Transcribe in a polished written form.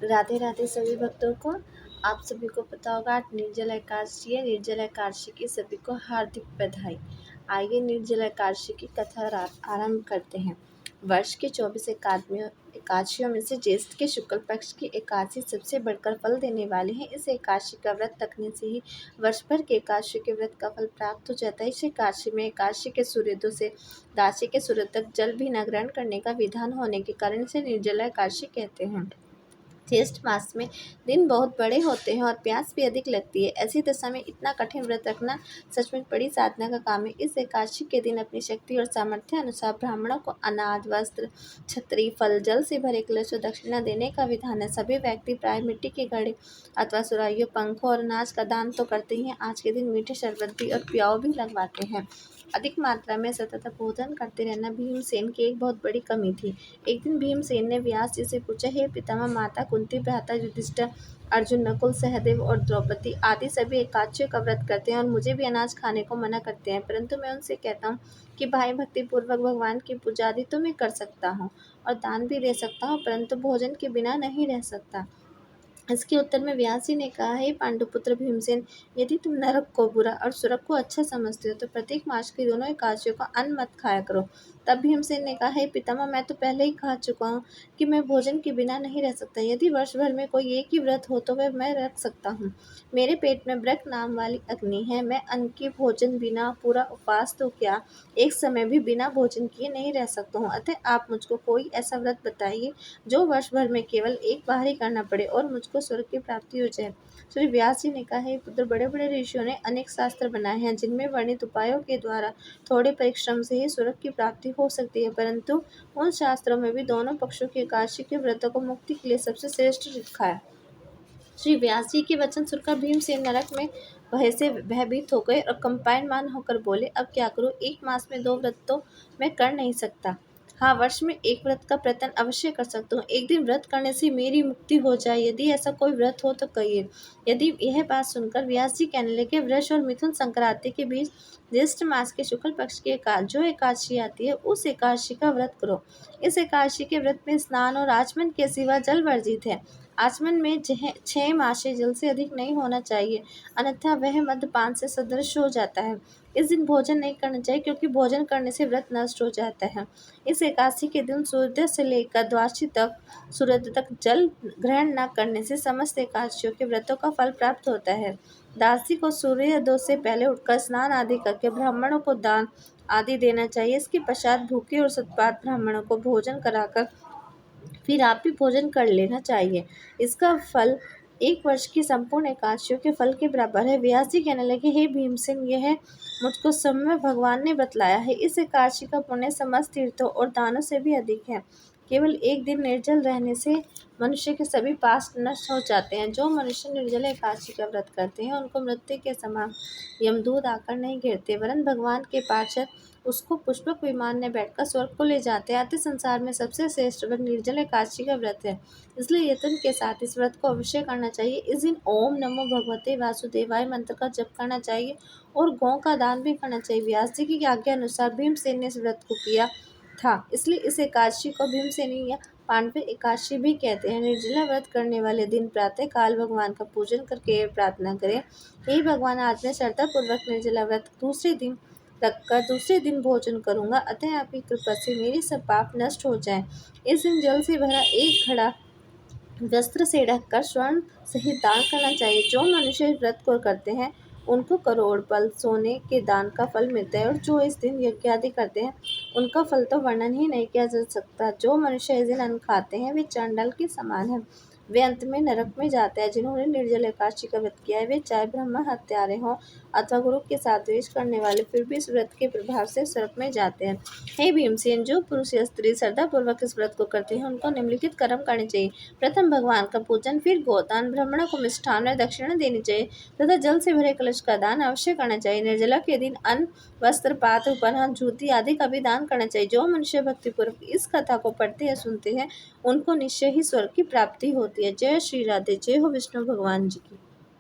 राधे राधे सभी भक्तों को। आप सभी को पता होगा आज निर्जला एकादशी है। निर्जला एकादशी की सभी को हार्दिक बधाई। आइए निर्जला एकादशी की कथा आरंभ करते हैं। वर्ष के 24 एकादशियों में से ज्येष्ठ के शुक्ल पक्ष की एकादशी सबसे बढ़कर फल देने वाली है। इस एकादशी का व्रत रखने से ही वर्ष भर के एकादशी के व्रत का फल प्राप्त हो जाता है। इस एकादशी में एकादशी के सूर्योदय से द्वादशी के सूर्य तक जल भी न ग्रहण करने का विधान होने के कारण इसे निर्जला एकादशी कहते हैं। ज्येष्ठ मास में दिन बहुत बड़े होते हैं और प्यास भी अधिक लगती है। ऐसी दशा में इतना कठिन व्रत रखना सचमुच बड़ी साधना का काम है। इस एकादशी के दिन अपनी शक्ति और सामर्थ्य अनुसार ब्राह्मणों को अनाज, वस्त्र, छतरी, फल, जल से भरे कलश और दक्षिणा देने का विधान है। सभी व्यक्ति प्राय मिट्टी के घड़े अथवा सुराहियों, पंखों और अनाज का दान तो करते ही हैं, आज के दिन मीठे शरबत भी और प्याव भी लगवाते हैं। अधिक मात्रा में सतत भोजन करते रहना भीमसेन की एक बहुत बड़ी कमी थी। एक दिन भीमसेन ने व्यास जी से पूछा, हे पितामह, माता कुंती, भ्राता युधिष्ठिर, अर्जुन, नकुल, सहदेव और द्रौपदी आदि सभी एकादशियों का व्रत करते हैं और मुझे भी अनाज खाने को मना करते हैं, परंतु मैं उनसे कहता हूँ कि भाई भक्ति पूर्वक भगवान की पूजा आदि तो मैं कर सकता हूँ और दान भी दे सकता हूँ, परंतु भोजन के बिना नहीं रह सकता। इसके उत्तर में व्यास जी ने कहा, हे पांडुपुत्र भीमसेन, यदि तुम नरक को बुरा और स्वर्ग को अच्छा समझते हो तो प्रत्येक मास की दोनों एकादशियों का अन्न मत खाया करो। तब भीमसेन ने कहा, हे पितामह, मैं तो पहले ही कह चुका हूँ कि मैं भोजन के बिना नहीं रह सकता। यदि वर्ष भर में कोई एक ही व्रत हो तो वह मैं रख सकता हूँ। मेरे पेट में ब्रक नाम वाली अग्नि है। मैं अन्न के भोजन बिना पूरा उपवास तो क्या, एक समय भी बिना भोजन किए नहीं रह सकता हूँ। अतः आप मुझको कोई ऐसा व्रत बताइए जो वर्ष भर में केवल एक बार ही करना पड़े और मुझको स्वर्ग की प्राप्ति हो जाए। श्री व्यास जी ने कहा, हे पुत्र, बड़े बड़े ऋषियों ने अनेक शास्त्र बनाए हैं जिनमें वर्णित उपायों के द्वारा थोड़े परिश्रम से ही स्वर्ग की प्राप्ति हो सकती है, परंतु उन शास्त्रों में भी दोनों पक्षों की एकादशी के व्रतों को मुक्ति के लिए सबसे श्रेष्ठ लिखा है। श्री व्यास जी के वचन सुनकर भीमसेन नरक में भय से भयभीत हो गए और कंपायमान होकर बोले, अब क्या करूं, एक मास में 2 व्रत तो मैं कर नहीं सकता। हाँ, वर्ष में एक व्रत का प्रयत्न अवश्य कर सकता हूँ। एक दिन व्रत करने से मेरी मुक्ति हो जाए, यदि ऐसा कोई व्रत हो तो कहिए। यदि यह बात सुनकर व्यास जी कहने लगे, वृष और मिथुन संक्रांति के बीच ज्येष्ठ मास के शुक्ल पक्ष की जो एकादशी आती है उस एकादशी का व्रत करो। इस एकादशी के व्रत में स्नान और आचमन के सिवा जल वर्जित है। आचमन में 6 मासे जल से अधिक नहीं होना चाहिए, अन्यथा वह मद्यपान से सदृश हो जाता है। इस दिन भोजन नहीं करना चाहिए क्योंकि भोजन करने से व्रत नष्ट हो जाता है। इस एकादशी के दिन सूर्योदय से लेकर द्वादशी तक सूर्योदय तक जल ग्रहण न करने से समस्त एकादशियों के व्रतों का फल प्राप्त होता है। द्वादशी को सूर्योदय से पहले उठकर स्नान आदि करके ब्राह्मणों को दान आदि देना चाहिए। इसके पश्चात भूखे और सत्पात ब्राह्मणों को भोजन कराकर फिर आप भी भोजन कर लेना चाहिए। इसका फल एक वर्ष की संपूर्ण एकादशियों के फल के बराबर है। व्यास जी कहने लगे, हे भीमसेन, यह मुझको समय भगवान ने बतलाया है। इस एकादशी का पुण्य समस्त तीर्थों और दानों से भी अधिक है। केवल एक दिन निर्जल रहने से मनुष्य के सभी पाप नष्ट हो जाते हैं। जो मनुष्य निर्जला एकादशी का व्रत करते हैं उनको मृत्यु के समान यमदूत आकर नहीं घेरते, वरन भगवान के पार्षद उसको पुष्पक विमान में बैठकर स्वर्ग को ले जाते हैं। अतः संसार में सबसे श्रेष्ठ व्रत निर्जला एकादशी का व्रत है, इसलिए यत्न के साथ इस व्रत को अवश्य करना चाहिए। इस दिन ओम नमो भगवते वासुदेवाय मंत्र का जप करना चाहिए और गौ का दान भी करना चाहिए। व्यास जी की आज्ञा अनुसार भीमसेन ने इस व्रत को किया था, इसलिए इस एकादशी को भीमसेनी या पांडव एकादशी भी कहते हैं। निर्जला व्रत करने वाले दिन प्रातः काल भगवान का पूजन करके प्रार्थना करें, हे भगवान, आज मैं श्रद्धा पूर्वक निर्जला व्रत दूसरे दिन भोजन करूंगा, अतः आपकी कृपा से मेरे सब पाप नष्ट हो जाएं। इस दिन जल से भरा एक घड़ा वस्त्र से ढककर स्वर्ण सहित दान करना चाहिए। जो मनुष्य इस व्रत को करते हैं उनको करोड़ पल सोने के दान का फल मिलता है और जो इस दिन यज्ञ आदि करते हैं उनका फल तो वर्णन ही नहीं किया जा सकता। जो मनुष्य इस दिन अन्न खाते हैं वे चांडाल के समान हैं, वे अंत में नरक में जाते हैं। जिन्होंने निर्जल एकादशी का व्रत किया है वे चाहे ब्रह्म हत्यारे हों अथवा गुरु के साथ द्वेष करने वाले, फिर भी इस व्रत के प्रभाव से स्वर्ग में जाते हैं। हे भीमसेन, जो पुरुष या स्त्री श्रद्धा पूर्वक इस व्रत को करते हैं उनको निम्नलिखित कर्म करने चाहिए। प्रथम भगवान का पूजन, फिर गोदान, ब्राह्मणों को मिष्ठान और दक्षिणा देनी चाहिए तथा जल से भरे कलश का दान अवश्य करना चाहिए। निर्जला के दिन अन्न, वस्त्र, पात्र, उपहार, जूती आदि का भी दान करना चाहिए। जो मनुष्य भक्तिपूर्वक इस कथा को पढ़ते या सुनते हैं उनको निश्चय ही स्वर्ग की प्राप्ति होती है। जय श्री राधे। जय हो विष्णु भगवान जी की।